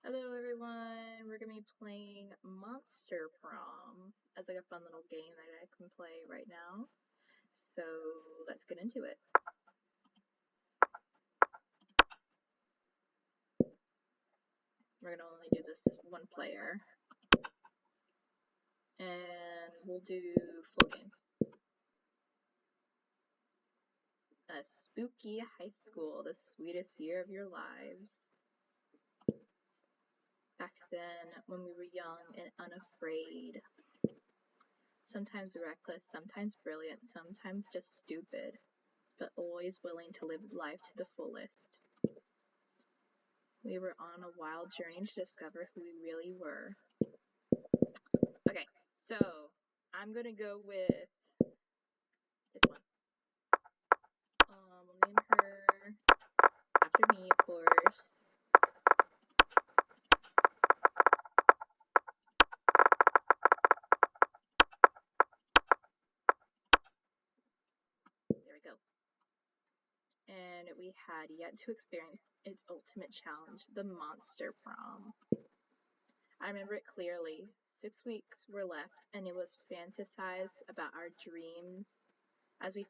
Hello everyone, we're gonna be playing Monster Prom as like a fun little game that I can play right now. So let's get into it. We're gonna only do this one player. And we'll do full game. A spooky high school, the sweetest year of your lives. Back then, when we were young and unafraid. Sometimes reckless, sometimes brilliant, sometimes just stupid, but always willing to live life to the fullest. We were on a wild journey to discover who we really were. Okay, so I'm gonna go with this one. We'll name her after me, of course. There we go. And we had yet to experience its ultimate challenge, the Monster Prom. I remember it clearly. 6 weeks were left, and it was fantasized about our dreams as we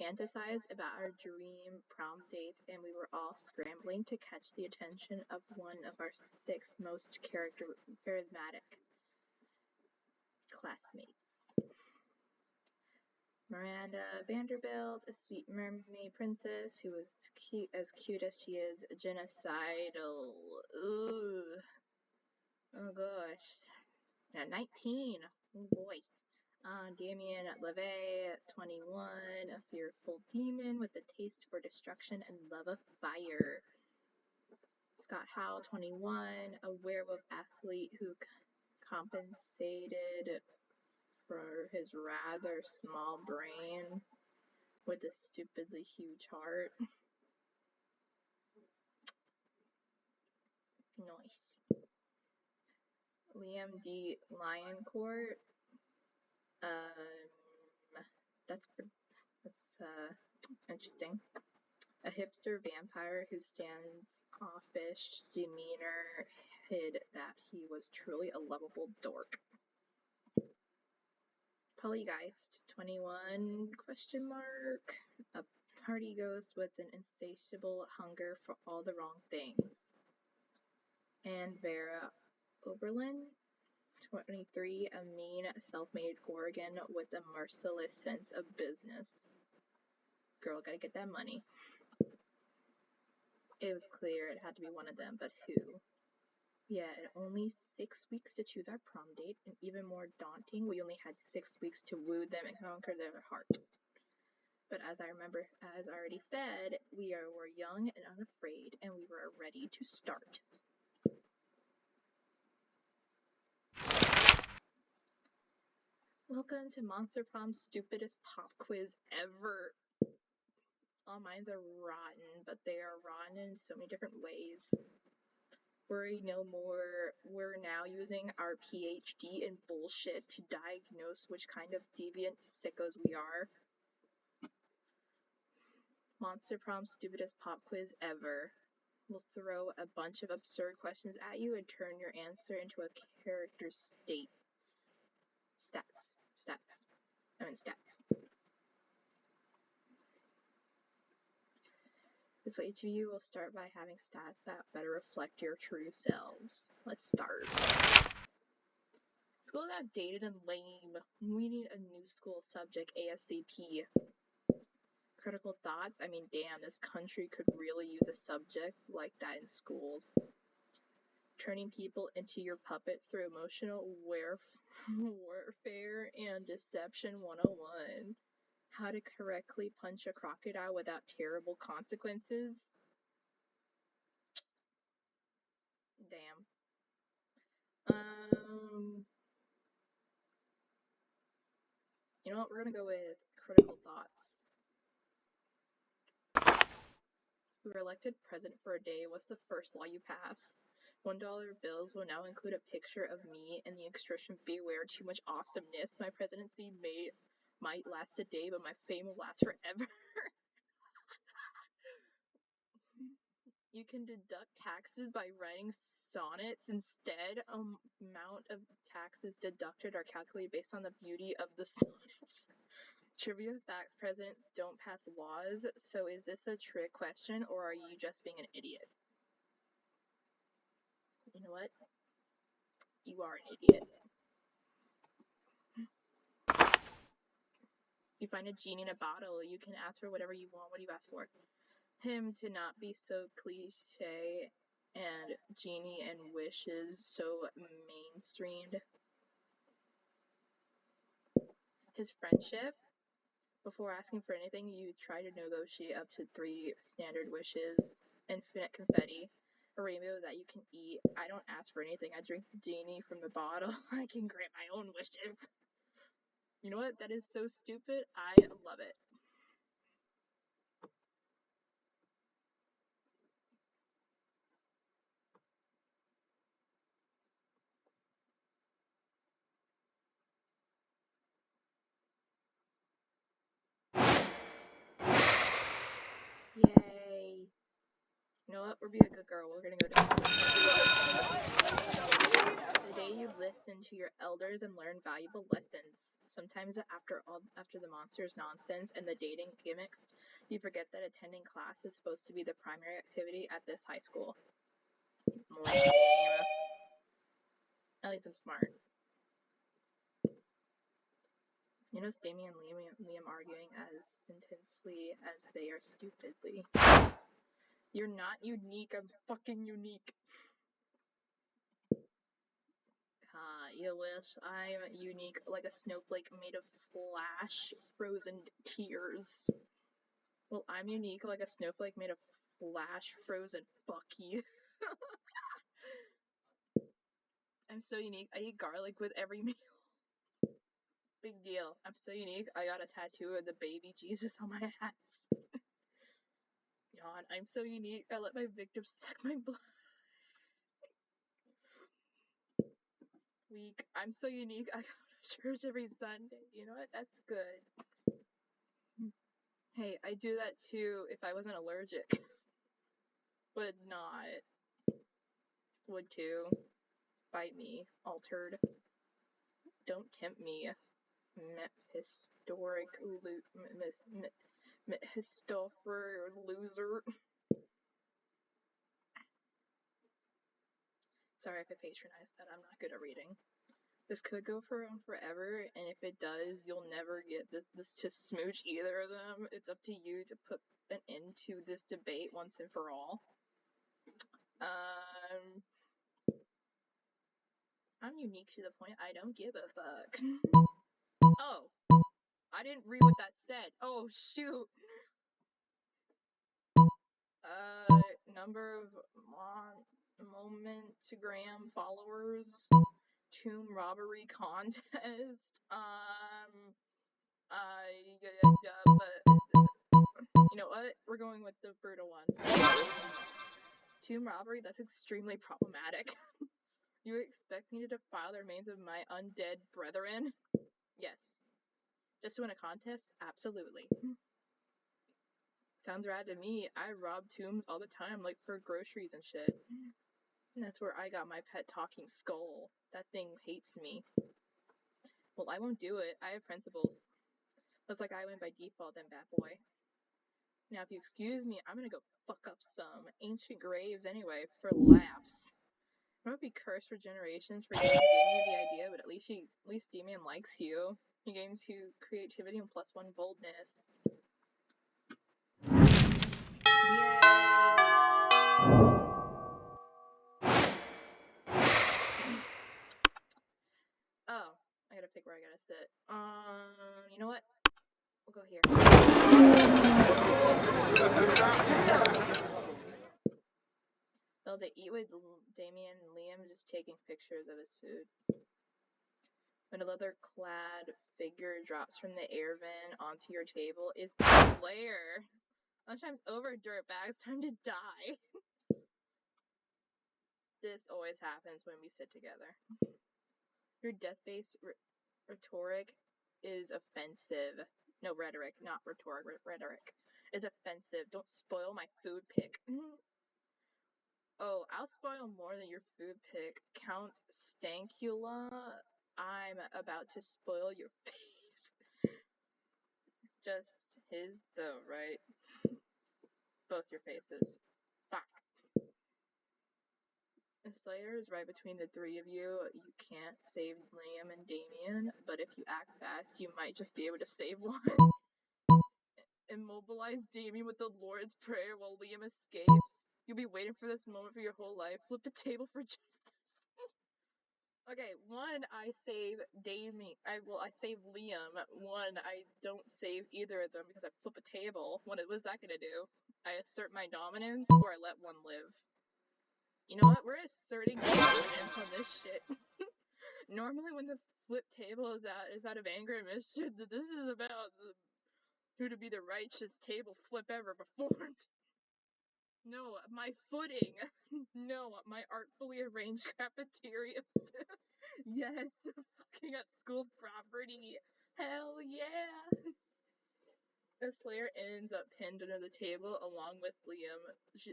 fantasized about our dream prom date, and we were all scrambling to catch the attention of one of our 6 most charismatic classmates. Miranda Vanderbilt, a sweet mermaid princess who was cute as she is genocidal. Ugh. Oh gosh. Now 19. Oh boy. Damien LeVay, 21, a fearful demon with a taste for destruction and love of fire. Scott Howe, 21, a werewolf athlete who compensated for his rather small brain with a stupidly huge heart. Nice. Liam D. Lioncourt. That's interesting. A hipster vampire whose standoffish demeanor hid that he was truly a lovable dork. Polygeist, 21, question mark. A party ghost with an insatiable hunger for all the wrong things. And Vera Oberlin, 23, a mean, self-made Oregon with a merciless sense of business. Girl, gotta get that money. It was clear it had to be one of them, but who? We had only 6 weeks to choose our prom date, and even more daunting, we only had 6 weeks to woo them and conquer their heart. But as I already said, we were young and unafraid, and we were ready to start. Welcome to Monster Prom's stupidest pop quiz ever. All minds are rotten, but they are rotten in so many different ways. Worry no more. We're now using our PhD in bullshit to diagnose which kind of deviant sickos we are. Monster Prom's stupidest pop quiz ever. We'll throw a bunch of absurd questions at you and turn your answer into a character's stats. This way each of you will start by having stats that better reflect your true selves. Let's start. School's outdated and lame. We need a new school subject ASAP. Critical thoughts? I mean, damn, this country could really use a subject like that in schools. Turning people into your puppets through emotional warfare and deception 101. How to correctly punch a crocodile without terrible consequences. Damn. You know what? We're gonna go with critical thoughts. We were elected president for a day. What's the first law you pass? $1 bills will now include a picture of me and the expression beware too much awesomeness. My presidency might last a day, but my fame will last forever. You can deduct taxes by writing sonnets instead. Amount of taxes deducted are calculated based on the beauty of the sonnets. Trivia facts: presidents don't pass laws. So is this a trick question, or are you just being an idiot? You know what? You are an idiot. You find a genie in a bottle. You can ask for whatever you want. What do you ask for? Him to not be so cliche and genie and wishes so mainstreamed. His friendship. Before asking for anything, you try to negotiate up to 3 standard wishes. Infinite confetti. A rainbow that you can eat. I don't ask for anything. I drink the genie from the bottle. I can grant my own wishes. You know what? That is so stupid. I love it. Yay. You know what? We're being a good girl. We're gonna go down. The day you listen to your elders and learn valuable lessons. Sometimes after the monsters nonsense and the dating gimmicks, you forget that attending class is supposed to be the primary activity at this high school. Lame. At least I'm smart. You notice Damien and Liam arguing as intensely as they are stupidly. You're not unique. I'm fucking unique. You wish I'm unique like a snowflake made of flash frozen tears. Well, I'm unique like a snowflake made of flash frozen fuck you. I'm so unique. I eat garlic with every meal. Big deal. I'm so unique. I got a tattoo of the baby Jesus on my ass. Yawn. I'm so unique. I let my victims suck my blood. Weak. I'm so unique. I go to church every Sunday. You know what? That's good. Hey, I do that too if I wasn't allergic. Would not. Would too. Bite me. Altered. Don't tempt me. Historic loser. Sorry if I patronized that. I'm not good at reading. This could go for forever, and if it does, you'll never get this to smooch either of them. It's up to you to put an end to this debate once and for all. I'm unique to the point I don't give a fuck. Oh, I didn't read what that said. Oh, shoot. Number of Momentagram followers, tomb robbery contest, you know what? We're going with the brutal one. Tomb robbery, that's extremely problematic. You expect me to defile the remains of my undead brethren? Yes. Just to win a contest? Absolutely. Sounds rad to me. I rob tombs all the time, like for groceries and shit. And that's where I got my pet talking skull. That thing hates me. Well, I won't do it. I have principles. Looks like I win by default then, bad boy. Now, if you excuse me, I'm gonna go fuck up some ancient graves anyway, for laughs. I might be cursed for generations for giving Damien the idea, but at least Damien likes you. He gave him 2 creativity and +1 boldness. Oh, I gotta pick where I gotta sit. You know what? We'll go here. So they eat with Damien and Liam just taking pictures of his food. When a leather-clad figure drops from the air vent onto your table, it's the Slayer. Lunchtime's over, dirtbags. Time to die. This always happens when we sit together. Your death-based rhetoric is offensive. No, rhetoric, not rhetoric. Rhetoric is offensive. Don't spoil my food pick. I'll spoil more than your food pick. Count Stankula, I'm about to spoil your face. Just his though, right? Both your faces. Fuck. The Slayer is right between the three of you. You can't save Liam and Damien, but if you act fast, you might just be able to save one. Immobilize Damien with the Lord's Prayer while Liam escapes. You'll be waiting for this moment for your whole life. Flip the table for justice. Okay, one, I save Damien. I save Liam. One, I don't save either of them because I flip a table. What was that gonna do? I assert my dominance, or I let one live. You know what? We're asserting dominance on this shit. Normally, when the flip table is out of anger and mischief, this is about who to be the righteous table flip ever performed. No, my footing. No, my artfully arranged cafeteria. Yes, fucking up school property. Hell yeah! The Slayer ends up pinned under the table along with Liam.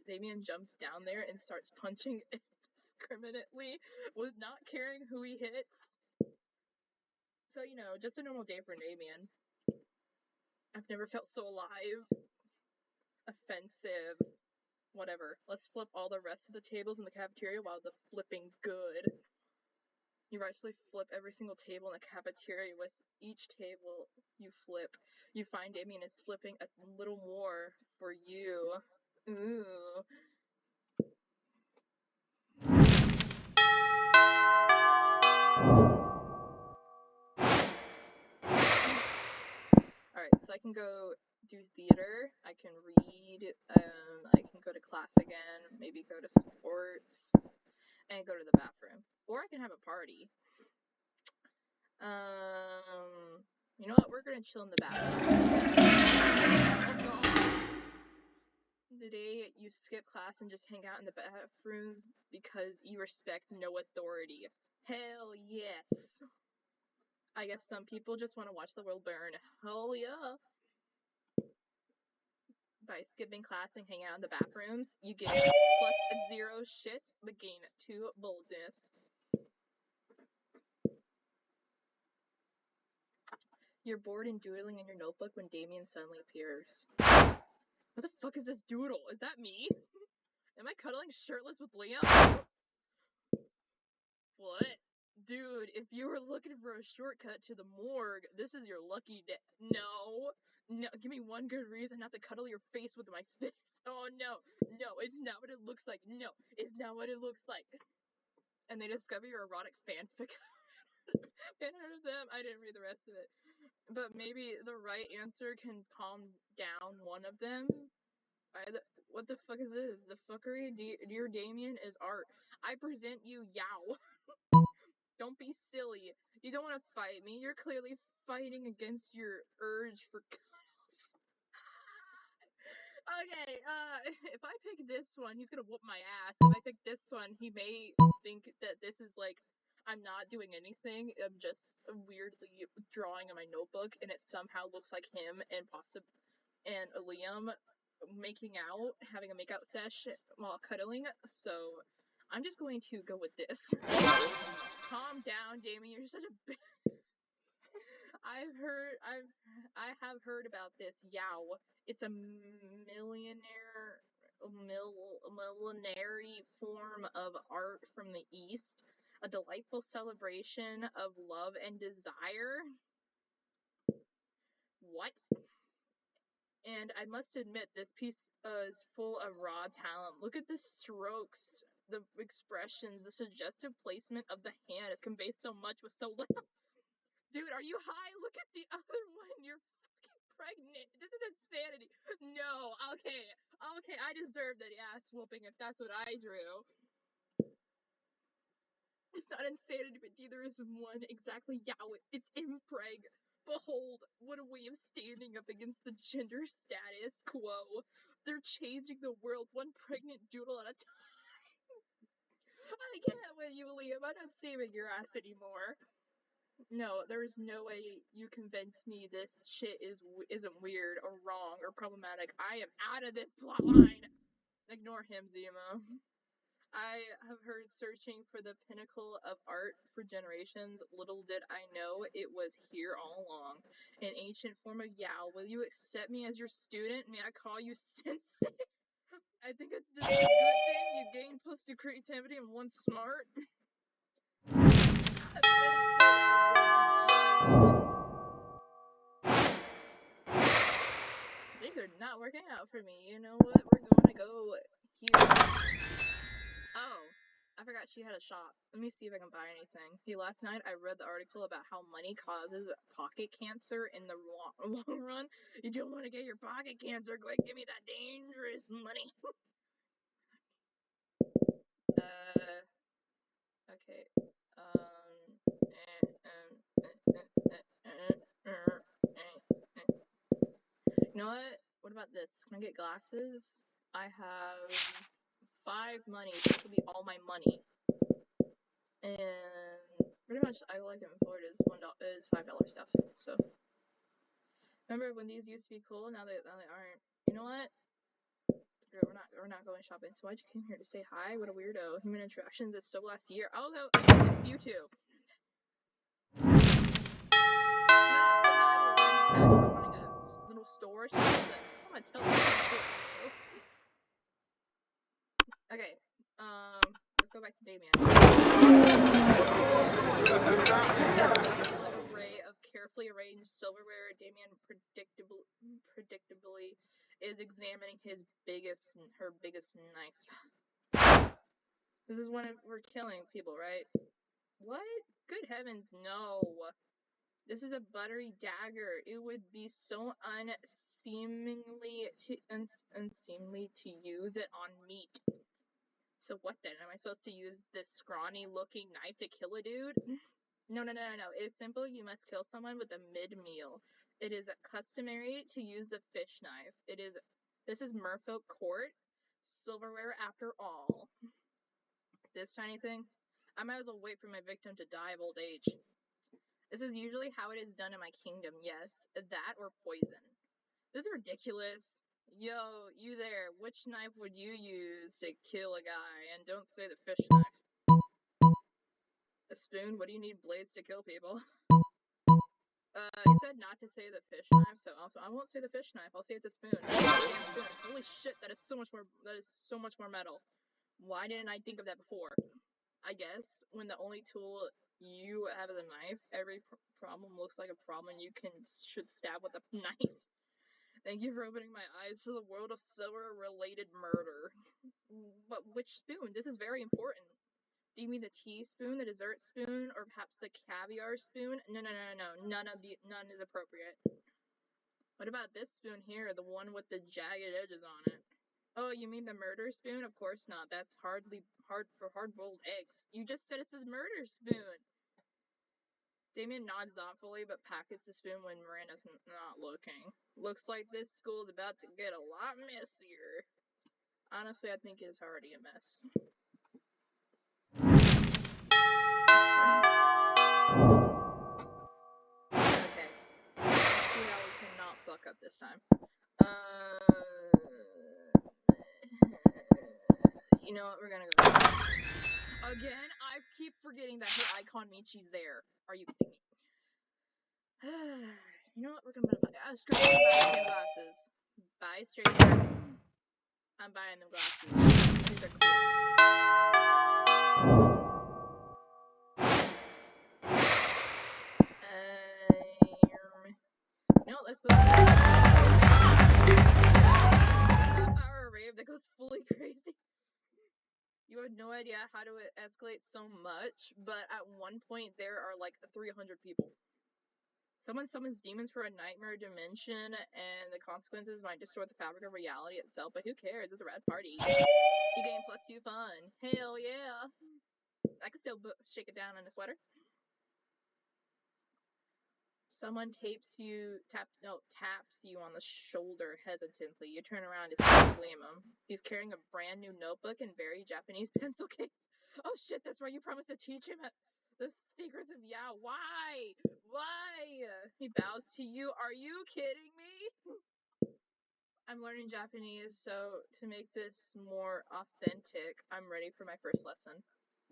Damien jumps down there and starts punching indiscriminately with not caring who he hits. So, you know, just a normal day for Damien. I've never felt so alive. Offensive. Whatever. Let's flip all the rest of the tables in the cafeteria while the flipping's good. You rightfully flip every single table in the cafeteria. With each table you flip, you find Damien is flipping a little more for you. Ooh. Alright, so I can go do theater, I can read, I can go to class again, maybe go to sports, and go to the bathroom. Or I can have a party. You know what? We're gonna chill in the bathroom. Oh god. The day you skip class and just hang out in the bathrooms because you respect no authority. Hell yes. I guess some people just want to watch the world burn. Hell yeah. By skipping class and hang out in the bathrooms, you get +0 shit, but gain 2 boldness. You're bored and doodling in your notebook when Damien suddenly appears. What the fuck is this doodle? Is that me? Am I cuddling shirtless with Liam? What? Dude, if you were looking for a shortcut to the morgue, this is your lucky day. No. No, give me one good reason not to cuddle your face with my fist. Oh no. No, it's not what it looks like. No, it's not what it looks like. And they discover your erotic fanfic. Fan of them. I didn't read the rest of it. But maybe the right answer can calm down one of them. What the fuck is this? The fuckery? Dear Damien is art. I present you Yao. Don't be silly. You don't want to fight me. You're clearly fighting against your urge for cuddles. Okay, if I pick this one, he's gonna whoop my ass. If I pick this one, he may think that this is like, I'm not doing anything. I'm just weirdly drawing in my notebook, and it somehow looks like him and Liam making out, having a makeout sesh while cuddling. So I'm just going to go with this. Calm down, Damien. You're such a bitch. I have heard about this Yao. It's a millenary form of art from the East, a delightful celebration of love and desire. What? And I must admit, this piece is full of raw talent. Look at the strokes, the expressions, the suggestive placement of the hand. It conveys so much with so little. Dude, are you high? Look at the other one. You're fucking pregnant. This is insanity. No, okay, I deserve that ass whooping if that's what I drew. It's not insanity, but neither is one exactly Yao. It's impreg. Behold, what a way of standing up against the gender status quo. They're changing the world one pregnant doodle at a time. I can't with you, Liam. I'm not saving your ass anymore. No, there's no way you convince me this shit isn't weird or wrong or problematic. I am out of this plotline. Ignore him, Zemo. I have heard searching for the pinnacle of art for generations. Little did I know it was here all along. An ancient form of Yao. Will you accept me as your student? May I call you sensei? I think this is a good thing. You gain plus 2 creativity and 1 smart. Things are not working out for me. You know what? We're going to go here. Oh, I forgot she had a shop. Let me see if I can buy anything. Hey, last night I read the article about how money causes pocket cancer in the long run. You don't want to get your pocket cancer. Go ahead, give me that dangerous money. Okay. You know what? What about this? Can I get glasses? I have 5 money. This will be all my money. And pretty much I like them for it is $5 stuff. So remember when these used to be cool? Now they aren't. You know what? We're not going shopping. So why'd you come here to say hi? What a weirdo. Human interactions is still last year. I'll go with you two. Running a little store. I'm gonna tell you. Okay. Let's go back to Damien. Array of carefully arranged silverware. Damien predictably is examining her biggest knife. This is when we're killing people, right? What? Good heavens, no. This is a buttery dagger. It would be so unseemly to use it on meat. So what then? Am I supposed to use this scrawny-looking knife to kill a dude? No. It is simple. You must kill someone with a mid-meal. It is customary to use the fish knife. This is merfolk court. Silverware after all. This tiny thing? I might as well wait for my victim to die of old age. This is usually how it is done in my kingdom, yes. That or poison. This is ridiculous. Yo, you there, which knife would you use to kill a guy? And don't say the fish knife. A spoon? What do you need blades to kill people? He said not to say the fish knife, so also I won't say the fish knife. I'll say it's a spoon. Holy shit, that is so much more metal. Why didn't I think of that before? I guess when the only tool you have is a knife, every problem looks like a problem you should stab with a knife. Thank you for opening my eyes to the world of silver-related murder. But which spoon? This is very important. Do you mean the teaspoon, the dessert spoon, or perhaps the caviar spoon? No. None is appropriate. What about this spoon here, the one with the jagged edges on it? Oh, you mean the murder spoon? Of course not. That's hard for hard-boiled eggs. You just said it's the murder spoon. Damien nods thoughtfully, but pockets the spoon when Miranda's not looking. Looks like this school is about to get a lot messier. Honestly, I think it's already a mess. Okay. Let's see how we cannot fuck up this time. You know what? We're gonna go. Again, I keep forgetting that her icon means she's there. Are you kidding me? You know what? We're gonna buy straight glasses. Buy straight. I'm buying them glasses. These are cool. No, let's put our rave that goes fully crazy. You have no idea how to escalate so much, but at one point there are like 300 people. Someone summons demons for a nightmare dimension, and the consequences might distort the fabric of reality itself, but who cares? It's a rad party. You gain +2 fun. Hell yeah. I can still shake it down in a sweater. Someone taps you on the shoulder hesitantly. You turn around to see Lemme. He's carrying a brand new notebook and very Japanese pencil case. Oh shit, that's right, you promised to teach him the secrets of Yao. Why? He bows to you. Are you kidding me? I'm learning Japanese, so to make this more authentic, I'm ready for my first lesson.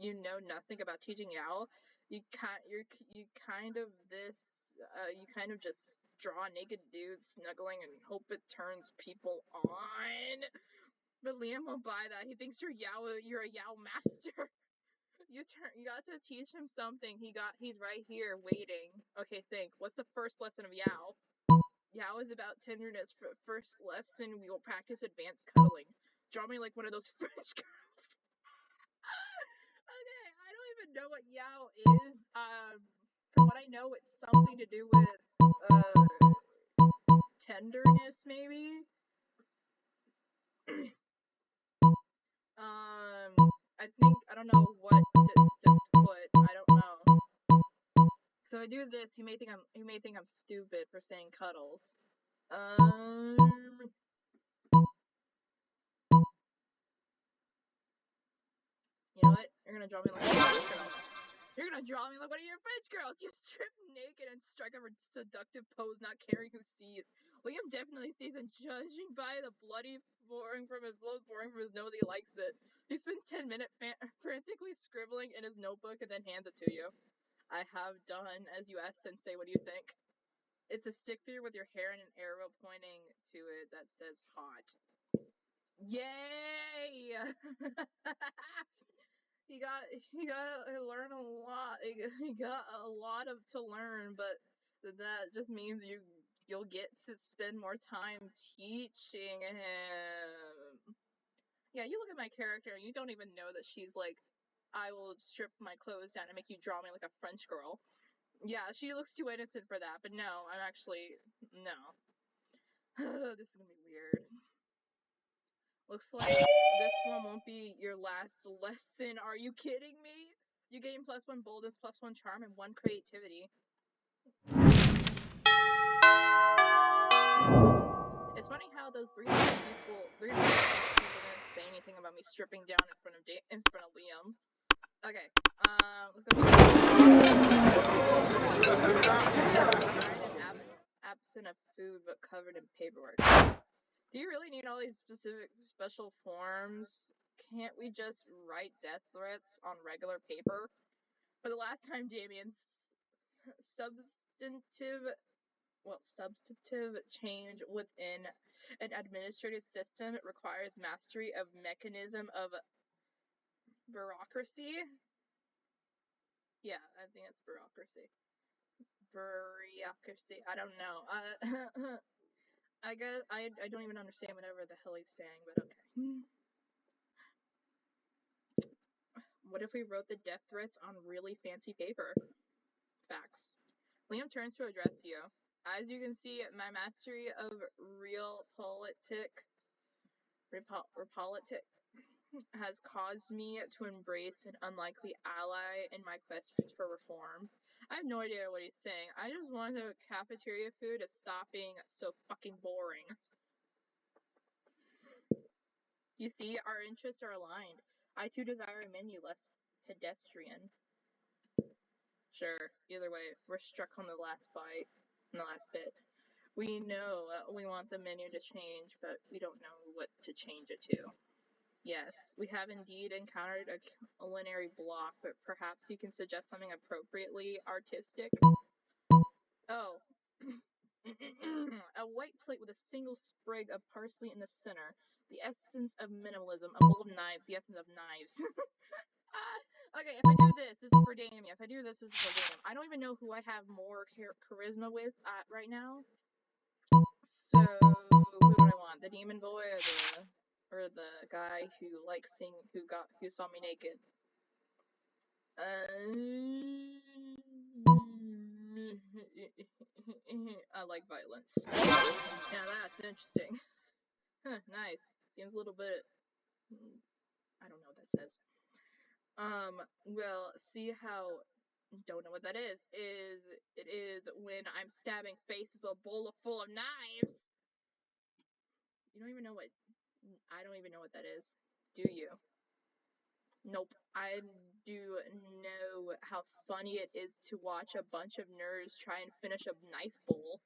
You know nothing about teaching Yao. You kind of just draw naked dudes snuggling and hope it turns people on. But Liam won't buy that. He thinks you're a Yao master. You got to teach him something. He's right here waiting. Okay, think. What's the first lesson of Yao? Yao is about tenderness. For first lesson, we will practice advanced cuddling. Draw me like one of those French girls. Okay, I don't even know what Yao is. From what I know, it's something to do with tenderness, maybe. I don't know what to put. I don't know. So if I do this, he may think I'm stupid for saying cuddles. You know what? You're gonna draw me like one of your French girls. You're gonna draw me like one of your French girls. You strip naked and strike a seductive pose, not caring who sees. Liam definitely sees, and judging by the blood pouring from his nose, he likes it. He spends 10 minutes frantically scribbling in his notebook and then hands it to you. I have done as you asked, Sensei. What do you think? It's a stick figure with your hair and an arrow pointing to it that says hot. Yay! He got to learn a lot. He got a lot to learn, but that just means you'll get to spend more time teaching him. Yeah, you look at my character and you don't even know that she's like, I will strip my clothes down and make you draw me like a French girl. Yeah, she looks too innocent for that, but no, I'm actually no. This is gonna be weird. Looks like this one won't be your last lesson. Are you kidding me? You gain +1 boldness, +1 charm, and 1 creativity. It's funny how those 300 people didn't say anything about me stripping down in front of Liam. Okay, let's go. Absent of food but covered in paperwork. Do you really need all these special forms? Can't we just write death threats on regular paper? For the last time, Damien's substantive change within an administrative system requires mastery of mechanism of bureaucracy. Yeah, I think it's bureaucracy. Bureaucracy. I don't know. I guess I don't even understand whatever the hell he's saying, but okay. What if we wrote the death threats on really fancy paper? Facts. Liam turns to address you. As you can see, my mastery of realpolitik has caused me to embrace an unlikely ally in my quest for reform. I have no idea what he's saying. I just want the cafeteria food to stop being so fucking boring. You see, our interests are aligned. I too desire a menu less pedestrian. Sure, either way, we're struck on the last bite, in the last bit. We know we want the menu to change, but we don't know what to change it to. Yes, we have indeed encountered a culinary block, but perhaps you can suggest something appropriately artistic? Oh. A white plate with a single sprig of parsley in the center. The essence of minimalism. A bowl of knives. The essence of knives. Okay, if I do this is for Damien. If I do this is for Damien. I don't even know who I have more charisma with right now. So, who would I want? The demon boy or the guy who likes who saw me naked? I like violence. Yeah, that's interesting. Huh, nice. Seems a little bit. I don't know what that says. Well, see how. Don't know what that is. It is when I'm stabbing faces with a bowl full of knives. You don't even know what. I don't even know what that is. Do you? Nope. I do know how funny it is to watch a bunch of nerds try and finish a knife bowl.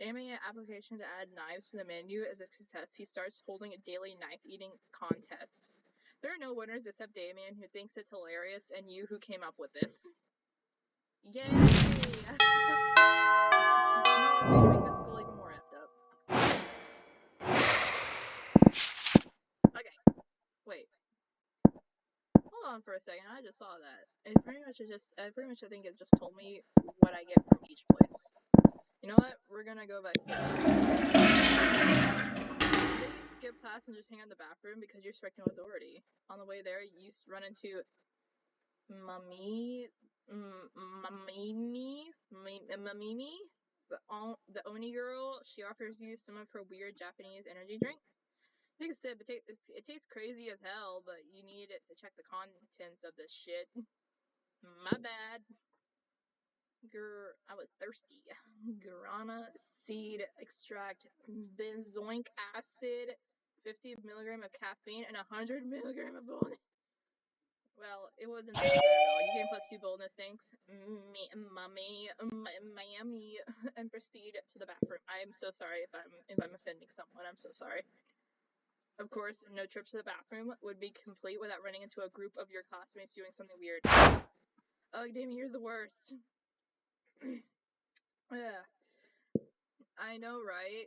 Damien application to add knives to the menu is a success. He starts holding a daily knife eating contest. There are no winners except Damien, who thinks it's hilarious, and you, who came up with this. Yay! No way to make this school even more effed up. Okay, wait. Hold on for a second. I just saw that. It pretty much I think it just told me what I get from each place. You know what? We're gonna go back to the Then you skip class and just hang out in the bathroom because you're expecting authority. On the way there, you run into Mamimi, the Oni girl. She offers you some of her weird Japanese energy drink. Take a sip. It tastes crazy as hell, but you need it to check the contents of this shit. My bad. I was thirsty. Guarana seed extract, benzoic acid, 50 milligram of caffeine, and 100 milligram of bonus. Well, it wasn't that bad at all. You gain +2 boldness, thanks. Miami, and proceed to the bathroom. I am so sorry if I'm offending someone. I'm so sorry. Of course, no trips to the bathroom would be complete without running into a group of your classmates doing something weird. Oh, Damien, you're the worst. Yeah. I know, right?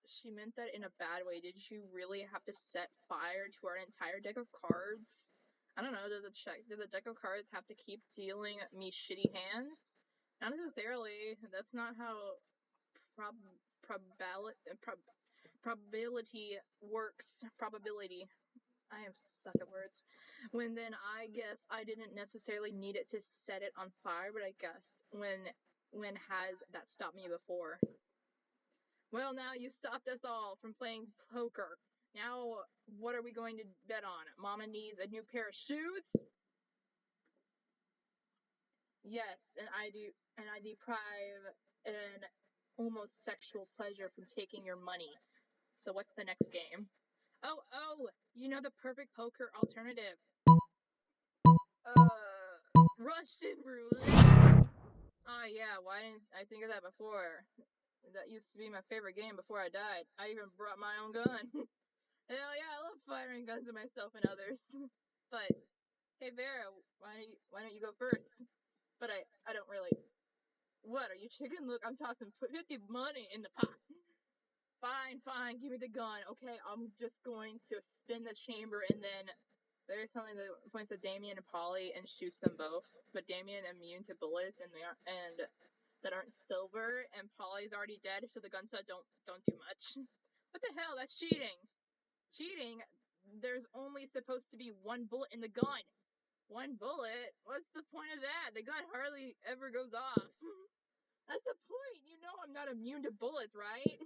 She meant that in a bad way. Did you really have to set fire to our entire deck of cards? I don't know. Did the deck of cards have to keep dealing me shitty hands? Not necessarily. That's not how probability works. Probability. I am suck at words. I guess I didn't necessarily need it to set it on fire, but I guess when has that stopped me before? Well, now you stopped us all from playing poker. Now, what are we going to bet on? Mama needs a new pair of shoes? Yes, and I deprive an almost sexual pleasure from taking your money. So what's the next game? Oh, you know the perfect poker alternative. Russian roulette. Oh yeah, why didn't I think of that before? That used to be my favorite game before I died. I even brought my own gun. Hell yeah, I love firing guns at myself and others. But hey Vera, why don't you go first? But I don't really. What, are you chicken? Look, I'm tossing 50 money in the pot. Fine, give me the gun. Okay, I'm just going to spin the chamber and then there's something that points at Damien and Polly and shoots them both. But Damien immune to bullets and that aren't silver, and Polly's already dead, so the gun shot don't do much. What the hell? That's cheating. Cheating? There's only supposed to be one bullet in the gun. One bullet? What's the point of that? The gun hardly ever goes off. That's the point. You know I'm not immune to bullets, right?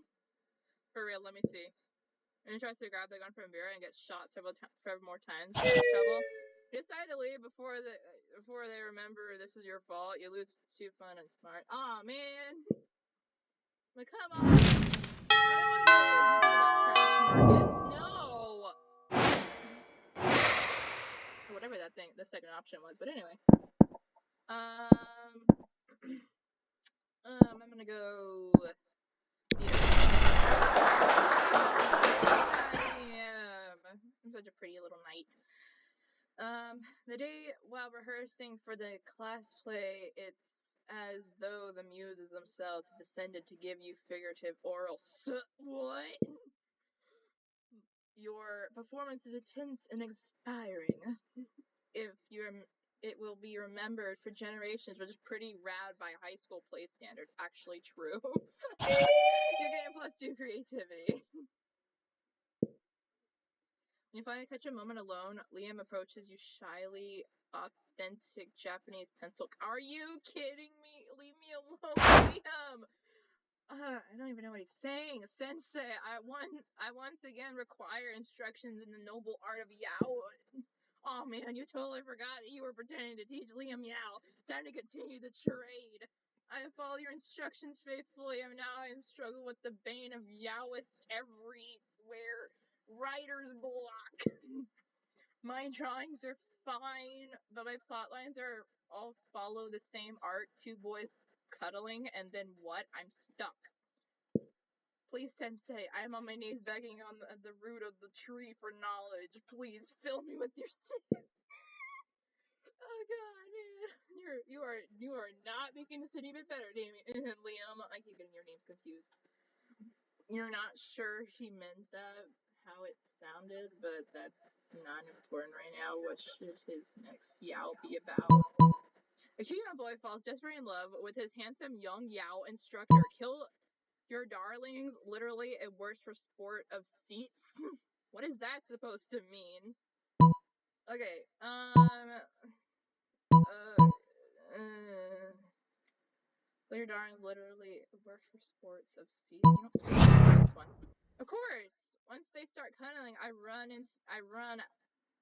For real, let me see. And he tries to grab the gun from Vera and gets shot several more times. Trouble. You decide to leave before they remember this is your fault. You lose too fun and smart. Aw, man. But come on. I don't want to know anything about crash markets. No. Or whatever the second option was. But anyway. I'm gonna go. I'm such a pretty little knight. The day while rehearsing for the class play, it's as though the muses themselves have descended to give you figurative oral. What? Your performance is intense and inspiring. It will be remembered for generations, which is pretty rad by high school play standard. Actually true. You're getting +2 creativity. When you finally catch a moment alone, Liam approaches you shyly. Authentic Japanese pencil. Are you kidding me? Leave me alone, Liam. I don't even know what he's saying. Sensei, I once again require instructions in the noble art of yaoi. Oh man, you totally forgot that you were pretending to teach Liam Yao. Time to continue the charade. I have followed your instructions faithfully, and now I am struggling with the bane of Yaoist everywhere. Writer's block. My drawings are fine, but my plot lines all follow the same arc. Two boys cuddling, and then what? I'm stuck. Please, Sensei, I am on my knees begging on the root of the tree for knowledge. Please fill me with your sin. Oh god, man. You are not making this any bit better, Damien. Liam, I keep getting your names confused. You're not sure he meant that, how it sounded, but that's not important right now. What should his next yow be about? A cute young boy falls desperately in love with his handsome young yow instructor. Kill your darlings, literally a word for sport of seats. What is that supposed to mean? Okay, your darlings literally work for sports of seats. You don't speak this one. Of course, once they start cuddling, I run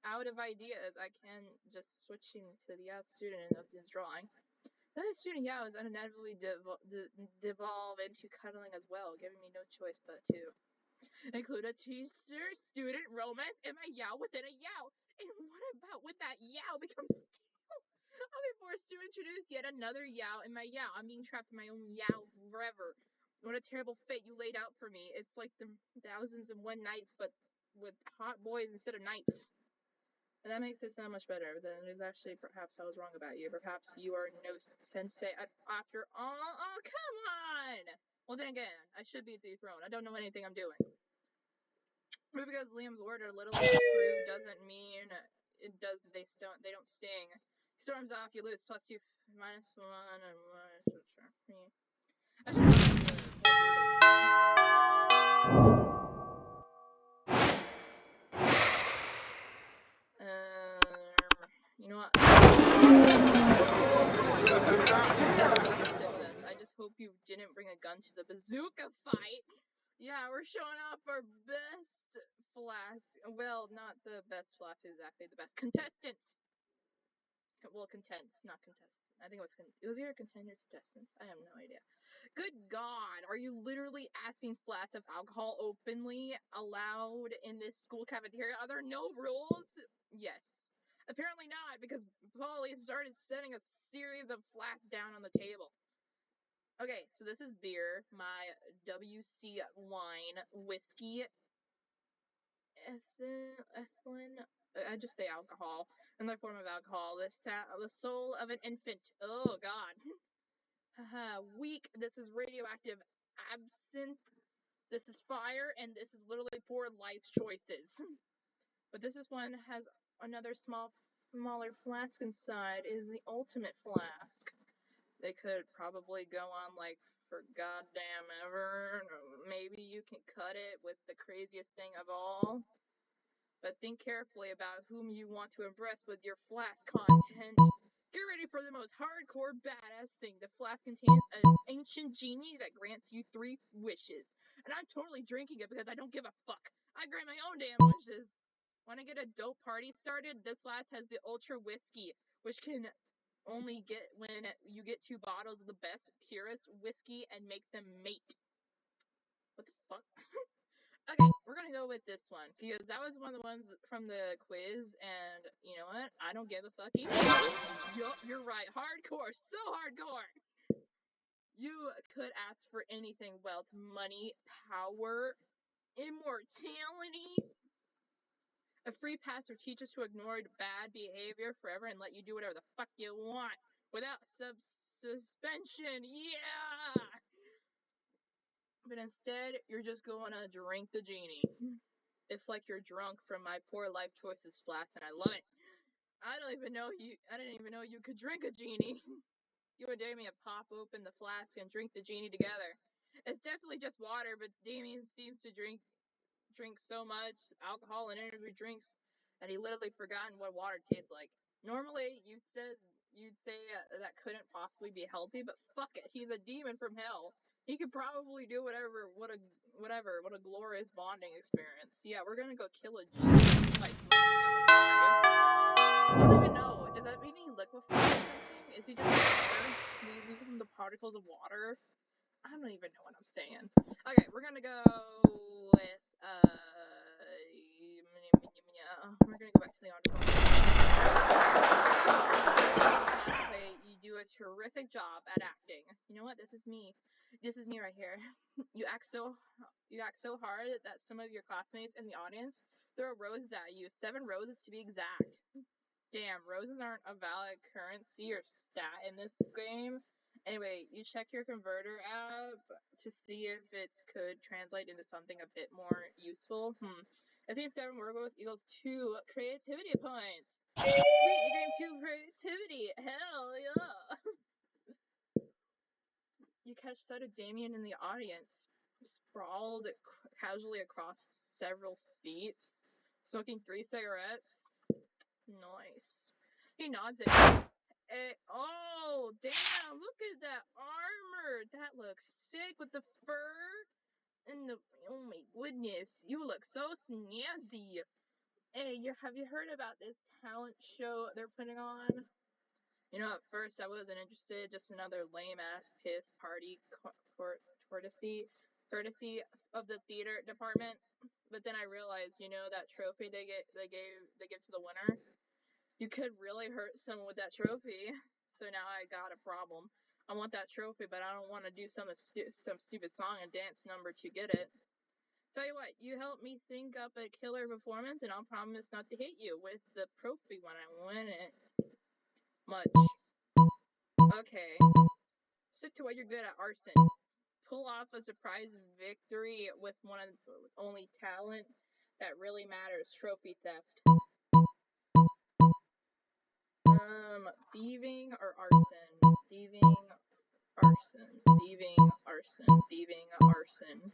out of ideas. I can just switching to the out student and notes his drawing. Then the student Yao is inevitably devolve into cuddling as well, giving me no choice but to include a teacher-student romance and my Yao within a Yao. And what about when that Yao becomes stale? I'll be forced to introduce yet another Yao in my Yao. I'm being trapped in my own Yao forever. What a terrible fate you laid out for me. It's like the 1001 Nights, but with hot boys instead of knights. And that makes it sound much better than it is actually. Perhaps I was wrong about you. Perhaps you are no sensei after all. Oh, come on! Well, then again, I should be dethroned. I don't know anything I'm doing. But because Liam's words are literally true doesn't mean it does. They don't sting. Storms off, you lose +2, -1, and -1. I should have the you know what? I just hope you didn't bring a gun to the bazooka fight. Yeah, we're showing off our best flask. Well, not the best flask exactly. The best contestants. Well, contents, not contestants. I think it was either contender contestants. I have no idea. Good God, are you literally asking flasks of alcohol openly allowed in this school cafeteria? Are there no rules? Yes. Apparently not, because Polly started setting a series of flasks down on the table. Okay, so this is beer, my WC wine, whiskey, ethylene. I just say alcohol. Another form of alcohol. The soul of an infant. Oh God. Weak. This is radioactive absinthe. This is fire, and this is literally poor life choices. But this one has another smaller flask inside. It is the ultimate flask. They could probably go on like for goddamn ever. Maybe you can cut it with the craziest thing of all. But think carefully about whom you want to impress with your flask content. Get ready for the most hardcore badass thing. The flask contains an ancient genie that grants you 3 wishes. And I'm totally drinking it because I don't give a fuck. I grant my own damn wishes. Want to get a dope party started? This flask has the ultra whiskey, which can only get when you get 2 bottles of the best, purest whiskey and make them mate. What the fuck? Okay, we're gonna go with this one, because that was one of the ones from the quiz, and you know what? I don't give a fuck either. Yup, you're right. Hardcore, so hardcore! You could ask for anything: wealth, money, power, immortality, a free pass for teachers to ignore bad behavior forever and let you do whatever the fuck you want without suspension. Yeah! But instead, you're just going to drink the genie. It's like you're drunk from my poor life choices flask, and I love it. I didn't even know you could drink a genie. You and Damien pop open the flask and drink the genie together. It's definitely just water, but Damien seems to drink so much alcohol and energy drinks that he literally forgotten what water tastes like. Normally, you'd say that couldn't possibly be healthy, but fuck it, he's a demon from hell. He could probably do whatever. What a glorious bonding experience. Yeah, we're gonna go kill a genie by drinking him alive. I don't even know. Does that mean he liquefies or something? Is he just water? We become the particles of water? I don't even know what I'm saying. Okay, we're gonna go with we're gonna go back to the auditorium. You do a terrific job at acting. You know what? This is me right here. You act so you act so hard that some of your classmates in the audience throw roses at you. 7 roses to be exact. Damn, roses aren't a valid currency or stat in this game. Anyway, you check your converter app to see if it could translate into something a bit more useful. It seems 7 Virgos equals 2 creativity points. Sweet, you gained 2 creativity. Hell yeah. You catch sight of Damien in the audience, sprawled casually across several seats, smoking 3 cigarettes. Nice. He nods at you. Oh, damn, look at that armor. That looks sick with the fur and the, oh my goodness, you look so snazzy. Hey, have you heard about this talent show they're putting on? You know, at first I wasn't interested, just another lame-ass piss party courtesy of the theater department. But then I realized, you know, that trophy they give to the winner? You could really hurt someone with that trophy. So now I got a problem. I want that trophy, but I don't want to do some stupid song and dance number to get it. Tell you what, you help me think up a killer performance, and I'll promise not to hit you with the trophy when I win it. Much. Okay. Stick to what you're good at, arson. Pull off a surprise victory with one of the only talent that really matters, trophy theft. Thieving or arson? Thieving, arson. Thieving, arson. Thieving, arson.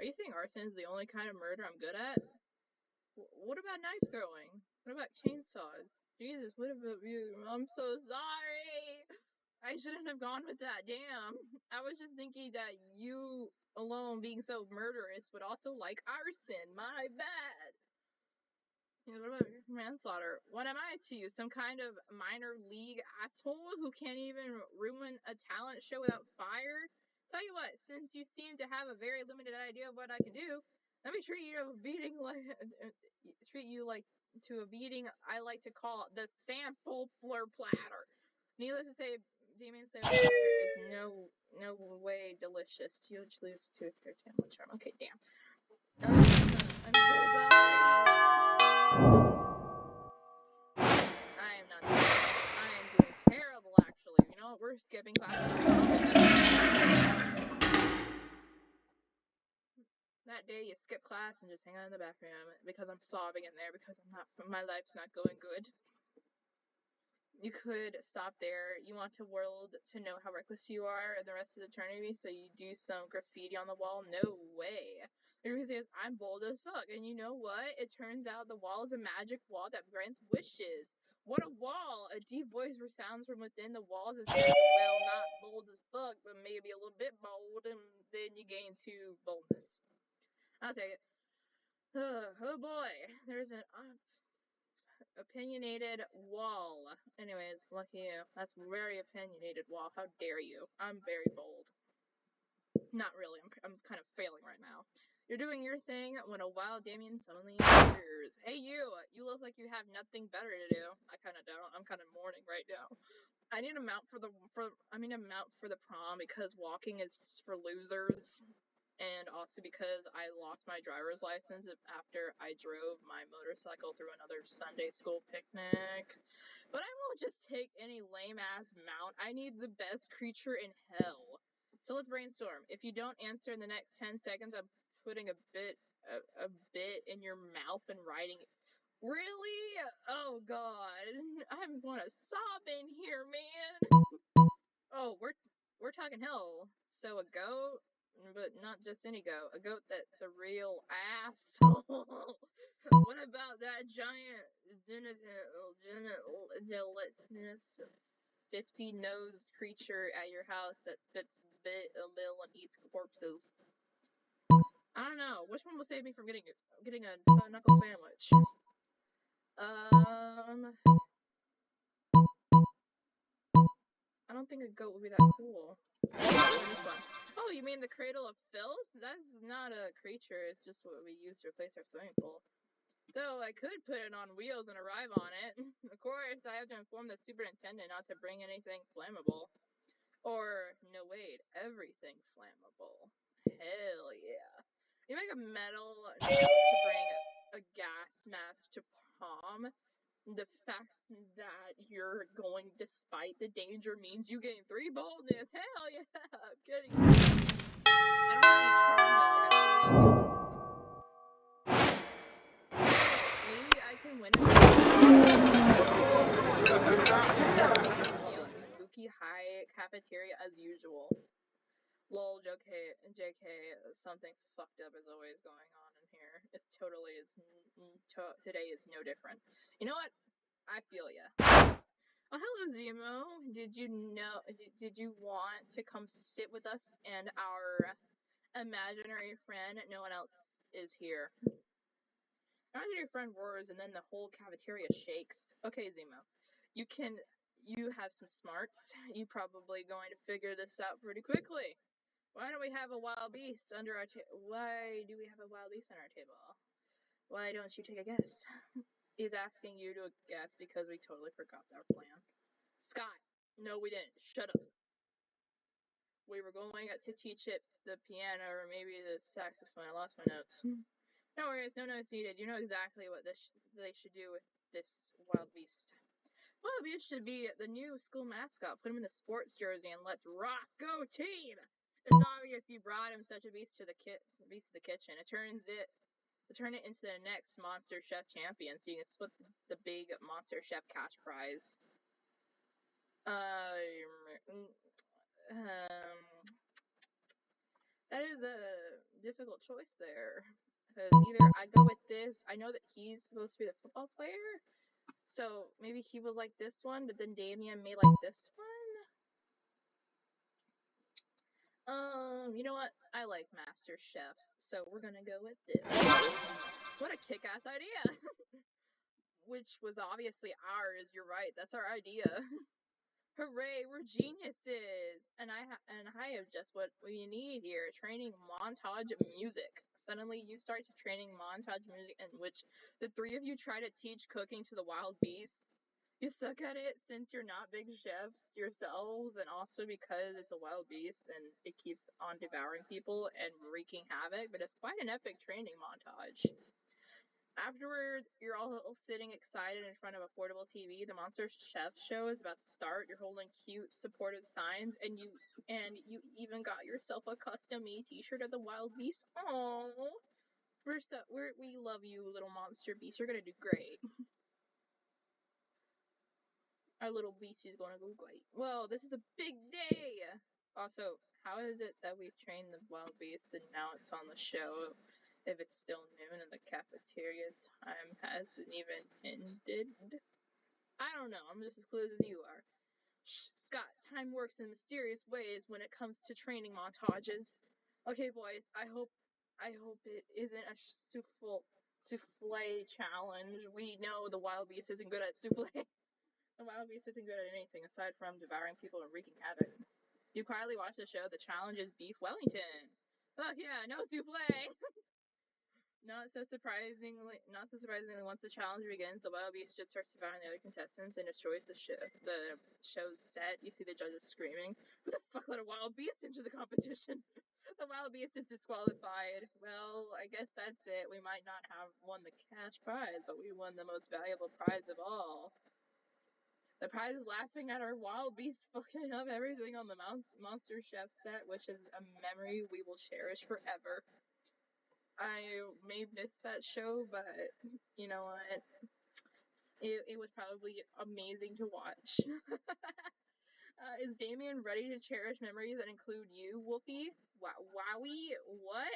Are you saying arson is the only kind of murder I'm good at? What about knife throwing? What about chainsaws? Jesus, what about you? I'm so sorry! I shouldn't have gone with that, damn. I was just thinking that you alone being so murderous would also like arson. My bad. What about manslaughter? What am I to you? Some kind of minor league asshole who can't even ruin a talent show without fire? Tell you what, since you seem to have a very limited idea of what I can do, let me treat you to a beating I like to call the sample platter. Needless to say, Demon Slayer is no way delicious. You just lose to your talent charm. Okay, damn. I'm so sorry. I am not doing it. I am doing terrible, actually. You know what? We're skipping classes. That day, you skip class and just hang out in the back room because I'm sobbing in there because my life's not going good. You could stop there. You want the world to know how reckless you are the rest of eternity, so you do some graffiti on the wall? No way. The reason is I'm bold as fuck, and you know what? It turns out the wall is a magic wall that grants wishes. What a wall! A deep voice resounds from within the walls and says, well, not bold as fuck, but maybe a little bit bold, and then you gain 2 boldness. I'll take it. Oh boy, there's an opinionated wall. Anyways, lucky you. That's very opinionated wall. How dare you? I'm very bold. Not really. I'm kind of failing right now. You're doing your thing when a wild Damien suddenly appears. Hey you! You look like you have nothing better to do. I kind of don't. I'm kind of mourning right now. I need a mount for the prom because walking is for losers. And also because I lost my driver's license after I drove my motorcycle through another Sunday school picnic. But I won't just take any lame-ass mount. I need the best creature in hell. So let's brainstorm. If you don't answer in the next 10 seconds, I'm putting a bit in your mouth and writing it. Really? Oh god. I'm gonna sob in here, man. Oh, we're talking hell. So a goat? But not just any goat. A goat that's a real asshole. What about that giant gelatinous 50-nosed creature at your house that spits a bill and eats corpses? I don't know. Which one will save me from getting a knuckle sandwich? I don't think a goat would be that cool. Oh, you mean the cradle of filth? That's not a creature, it's just what we use to replace our swimming pool. Though I could put it on wheels and arrive on it. Of course, I have to inform the superintendent not to bring anything flammable. Or, no wait, everything flammable. Hell yeah. You make a metal note to bring a gas mask to prom. The fact that you're going despite the danger means you gain 3 boldness. Hell yeah! I'm kidding. I don't have any charm though, I got 3. Maybe I can win a spooky high cafeteria as usual. Lol, JK, something fucked up is always going on in here. It's totally today is no different. You know what? I feel ya. Oh, hello, Zemo. Did you want to come sit with us and our imaginary friend? No one else is here. Imaginary friend roars and then the whole cafeteria shakes. Okay, Zemo. You have some smarts. You probably going to figure this out pretty quickly. Why do we have a wild beast under our Why do we have a wild beast on our table? Why don't you take a guess? He's asking you to guess because we totally forgot our plan. Scott, no we didn't. Shut up. We were going to teach it the piano or maybe the saxophone. I lost my notes. No worries, no notes needed. You know exactly what they should do with this wild beast. Wild beast should be the new school mascot. Put him in the sports jersey and let's rock. Go team! It's obvious you brought him such a beast to the kitchen. It turn it into the next Monster Chef champion, so you can split the big Monster Chef cash prize. That is a difficult choice there. Because either I go with this, I know that he's supposed to be the football player, so maybe he would like this one, but then Damien may like this one. You know what? I like Master Chefs, so we're gonna go with this. What a kick-ass idea! Which was obviously ours, you're right, that's our idea. Hooray, we're geniuses! And I have just what we need here, training montage music. Suddenly you start training montage music in which the 3 of you try to teach cooking to the wild beast. You suck at it since you're not big chefs yourselves, and also because it's a wild beast and it keeps on devouring people and wreaking havoc, but it's quite an epic training montage. Afterwards, you're all sitting excited in front of a portable TV. The Monster Chef show is about to start. You're holding cute, supportive signs, and you even got yourself a custom-made T-shirt of the wild beast. Aww, we love you, little monster beast. You're gonna do great. Our little beast is gonna go great. Well, this is a big day! Also, how is it that we've trained the wild beast and now it's on the show if it's still noon and the cafeteria time hasn't even ended? I don't know, I'm just as clueless as you are. Scott, time works in mysterious ways when it comes to training montages. Okay, boys, I hope it isn't a souffle challenge. We know the wild beast isn't good at souffle. The wild beast isn't good at anything aside from devouring people and wreaking havoc. You quietly watch the show. The challenge is beef Wellington. Fuck yeah, no souffle! Not so surprisingly, once the challenge begins, the wild beast just starts devouring the other contestants and destroys the show's set. You see the judges screaming, "Who the fuck let a wild beast into the competition?" The wild beast is disqualified. Well, I guess that's it. We might not have won the cash prize, but we won the most valuable prize of all. The prize is laughing at our wild beast fucking up everything on the Monster Chef set, which is a memory we will cherish forever. I may miss that show, but you know what? It was probably amazing to watch. Is Damien ready to cherish memories that include you, Wolfie? Wowie? What?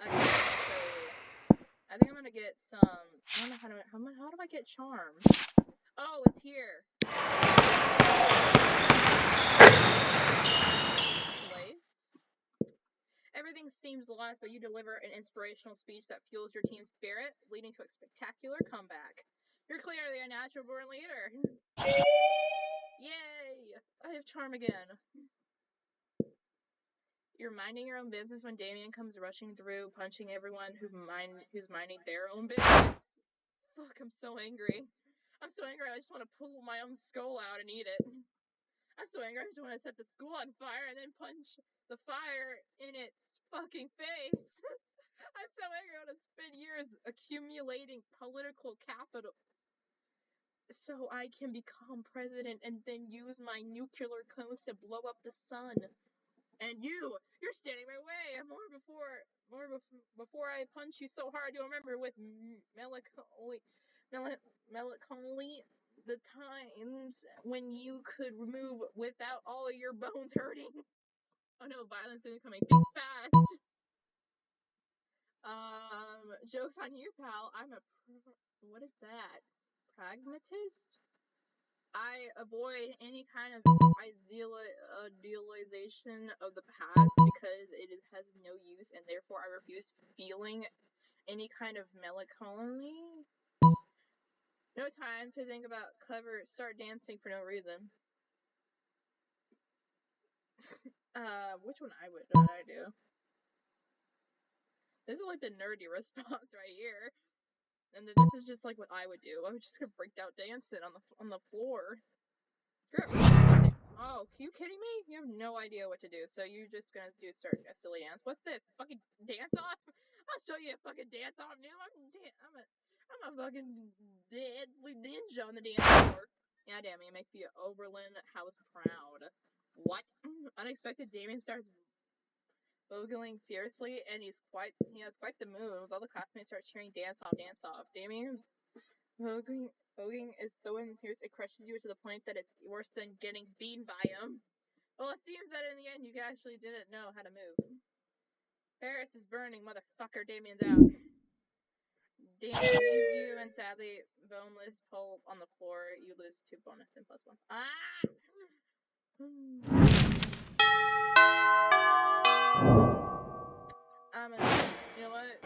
Okay, so I think I'm gonna get some. I don't know how do I get charm? Oh, it's here. Place. Everything seems lost, but you deliver an inspirational speech that fuels your team's spirit, leading to a spectacular comeback. You're clearly a natural-born leader. Yay! I have charm again. You're minding your own business when Damien comes rushing through, punching everyone who's minding their own business. Fuck, I'm so angry. I'm so angry, I just want to pull my own skull out and eat it. I'm so angry, I just want to set the school on fire and then punch the fire in its fucking face. I'm so angry, I want to spend years accumulating political capital so I can become president and then use my nuclear codes to blow up the sun. And you're standing my way. Before I punch you so hard, you'll remember with melancholy, the times when you could move without all of your bones hurting. Oh no, violence is coming. Think fast. Jokes on you, pal. What is that? Pragmatist? I avoid any kind of idealization of the past because it has no use, and therefore I refuse feeling any kind of melancholy. No time to think about clever, start dancing for no reason. Which one would I do? This is like the nerdy response right here. And then this is just like what I would do. I would just get freaked out dancing on the floor. Oh, are you kidding me? You have no idea what to do, so you're just gonna start a silly dance. What's this? Fucking dance off? I'll show you a fucking dance off, new. I'm a fucking deadly ninja on the dance floor. Yeah, damn, you make the Oberlin house proud. What? Unexpected Damien starts ogling fiercely, and he has quite the moves. All the classmates start cheering, dance off, dance off. Damien ogling is so intense it crushes you to the point that it's worse than getting beaten by him. Well, it seems that in the end you actually didn't know how to move. Paris is burning, motherfucker. Damien's out. Damien leaves you and sadly boneless pulp on the floor. You lose 2 bonus and +1. Ah! You know what?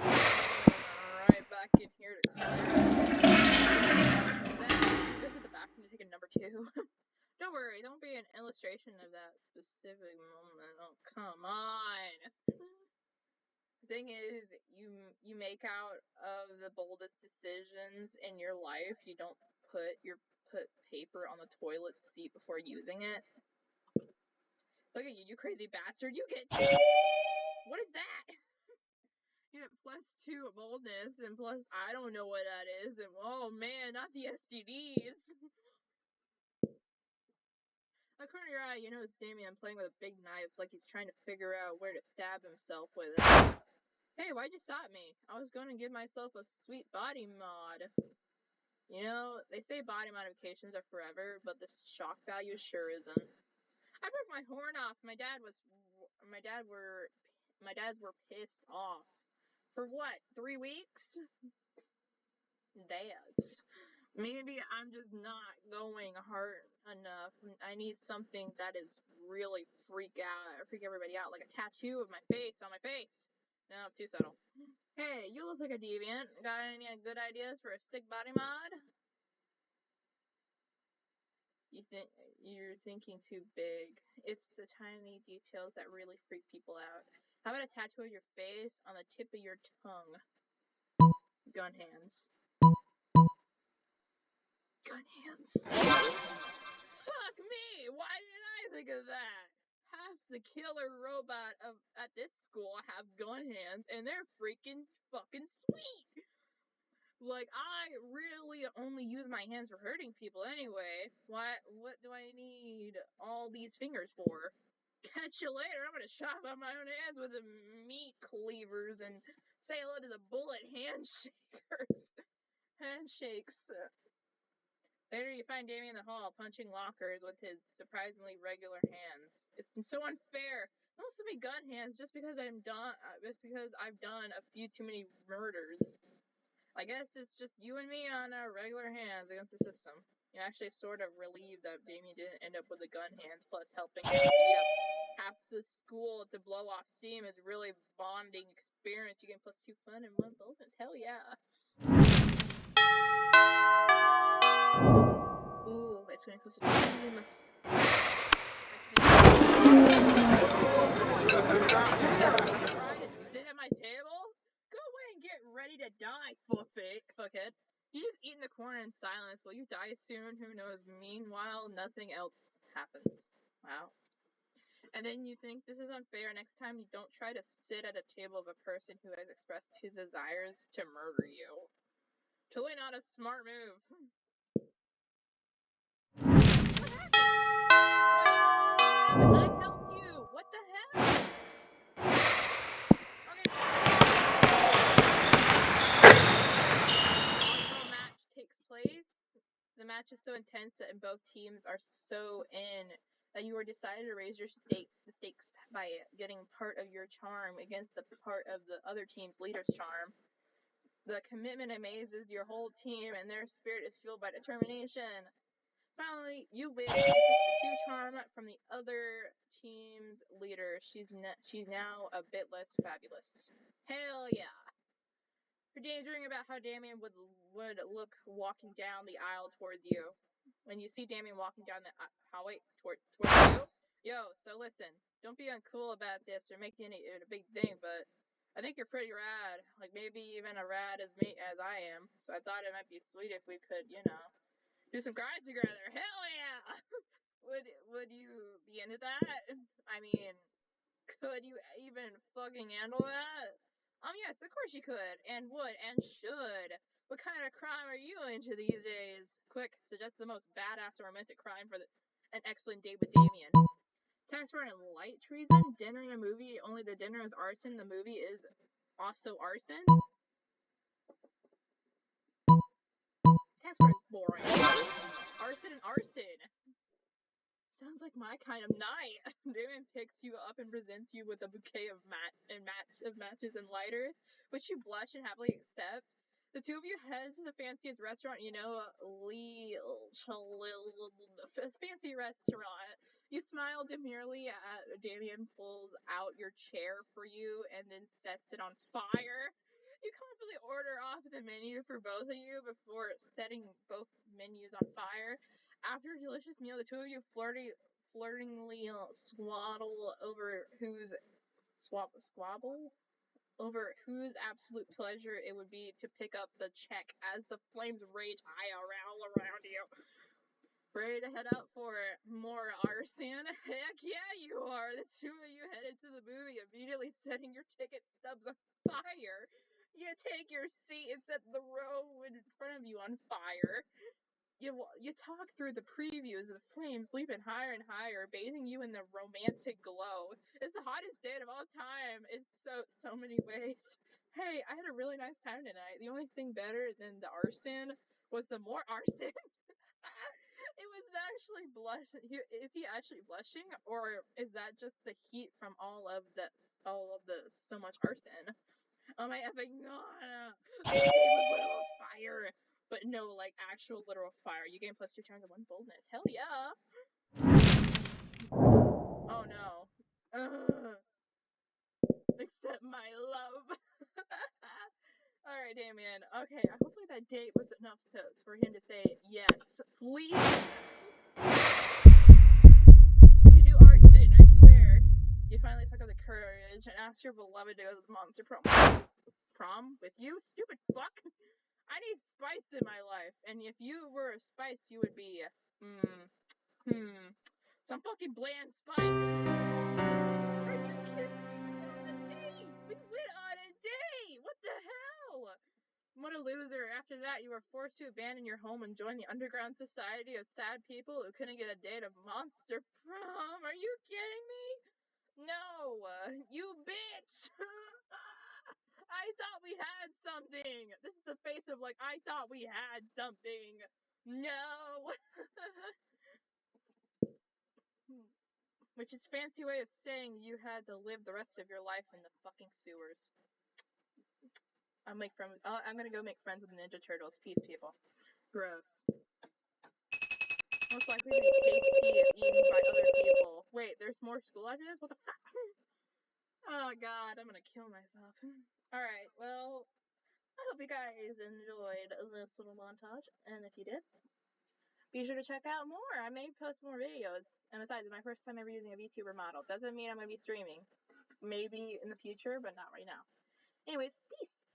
Right back in here to visit the bathroom to take a number 2. Don't worry, don't be an illustration of that specific moment. Oh, come on. The thing is, you make out of the boldest decisions in your life. You don't put paper on the toilet seat before using it. Look at you, you crazy bastard. You get 2. What is that? You get +2 boldness and plus I don't know what that is. And oh man, not the STDs. At the corner of your eye, you notice Damien playing with a big knife like he's trying to figure out where to stab himself with it. Hey, why'd you stop me? I was going to give myself a sweet body mod. You know, they say body modifications are forever, but the shock value sure isn't. I broke my horn off. My dads were pissed off. For what? 3 weeks? Dads. Maybe I'm just not going hard enough. I need something that is really freak everybody out, like a tattoo of my face on my face. No, too subtle. Hey, you look like a deviant. Got any good ideas for a sick body mod? You're thinking too big. It's the tiny details that really freak people out. How about a tattoo of your face on the tip of your tongue? Gun hands. Gun hands. Fuck me! Why didn't I think of that? Half the killer robot at this school have gun hands, and they're freaking fucking sweet. Like, I really only use my hands for hurting people anyway. What do I need all these fingers for? Catch you later. I'm gonna chop off my own hands with the meat cleavers and say hello to the bullet handshakes. Later, you find Damien in the hall punching lockers with his surprisingly regular hands. It's so unfair. Don't send me gun hands just because I've done a few too many murders. I guess it's just you and me on our regular hands against the system. You're actually sort of relieved that Damien didn't end up with the gun hands, plus helping him beat up half the school to blow off steam is really bonding experience. You get +2 fun and 1 bonus. Hell yeah. Ooh, it's gonna close to time. born in silence. Will you die soon? Who knows? Meanwhile, nothing else happens. Wow. And then you think this is unfair. Next time, you don't try to sit at a table of a person who has expressed his desires to murder you. Totally not a smart move. What happened? Wait, I helped you. What the hell? Okay. Volleyball match takes place. The match is so intense that both teams are so in that you are decided to raise your the stakes by getting part of your charm against the part of the other team's leader's charm. The commitment amazes your whole team, and their spirit is fueled by determination. Finally, you win and take the 2 charm from the other team's leader. She's now a bit less fabulous. Hell yeah! You're daydreaming about how Damien would look walking down the aisle towards you. When you see Damien walking down the hallway towards you, yo, so listen, don't be uncool about this or make it a big thing, but I think you're pretty rad, like maybe even a rad as I am, so I thought it might be sweet if we could, do some crimes together. Hell yeah! Would you be into that? I mean, could you even fucking handle that? Yes, of course you could, and would, and should. What kind of crime are you into these days? Quick, suggest the most badass romantic crime for an excellent date with Damien. Tax for light treason? Dinner in a movie, only the dinner is arson, the movie is also arson? Tax for boring. Arson and arson. Sounds like my kind of night. Damon picks you up and presents you with a bouquet of matches and lighters, which you blush and happily accept. The 2 of you head to the fanciest restaurant, fancy restaurant. You smile demurely as Damien pulls out your chair for you and then sets it on fire. You confidently order off the menu for both of you before setting both menus on fire. After a delicious meal, the 2 of you flirtingly squabble over whose absolute pleasure it would be to pick up the check as the flames rage high around you. Ready to head out for more arson? Heck yeah, you are! The 2 of you headed to the movie, immediately setting your ticket stubs on fire. You take your seat and set the row in front of you on fire. You talk through the previews of the flames leaping higher and higher, bathing you in the romantic glow. It's the hottest date of all time in so many ways. Hey, I had a really nice time tonight. The only thing better than the arson was the more arson. It was actually blushing. Is he actually blushing, or is that just the heat from all of the so much arson? Oh my effing god! The day was lit on fire, but no, like actual literal fire. You gain +2 charms and 1 boldness. Hell yeah! Oh no. Accept my love. Alright, Damien. Okay, hopefully that date was enough for him to say yes. Please! You do arson, I swear. You finally took up the courage and asked your beloved to go to the monster prom. Prom? With you? Stupid fuck! I need spice in my life, and if you were a spice, you would be, some fucking bland spice. Are you kidding me? We went on a date! What the hell? What a loser. After that, you were forced to abandon your home and join the underground society of sad people who couldn't get a date at Monster Prom. Are you kidding me? No! You bitch! I thought we had something! This is the face of, I thought we had something! No! Which is fancy way of saying you had to live the rest of your life in the fucking sewers. I'm gonna go make friends with the Ninja Turtles. Peace, people. Gross. Most likely to be tasty if eaten by other people. Wait, there's more school after this? What the fuck? Oh god, I'm gonna kill myself. Alright, well, I hope you guys enjoyed this little montage, and if you did, be sure to check out more. I may post more videos, and besides, it's my first time ever using a VTuber model. Doesn't mean I'm gonna be streaming. Maybe in the future, but not right now. Anyways, peace!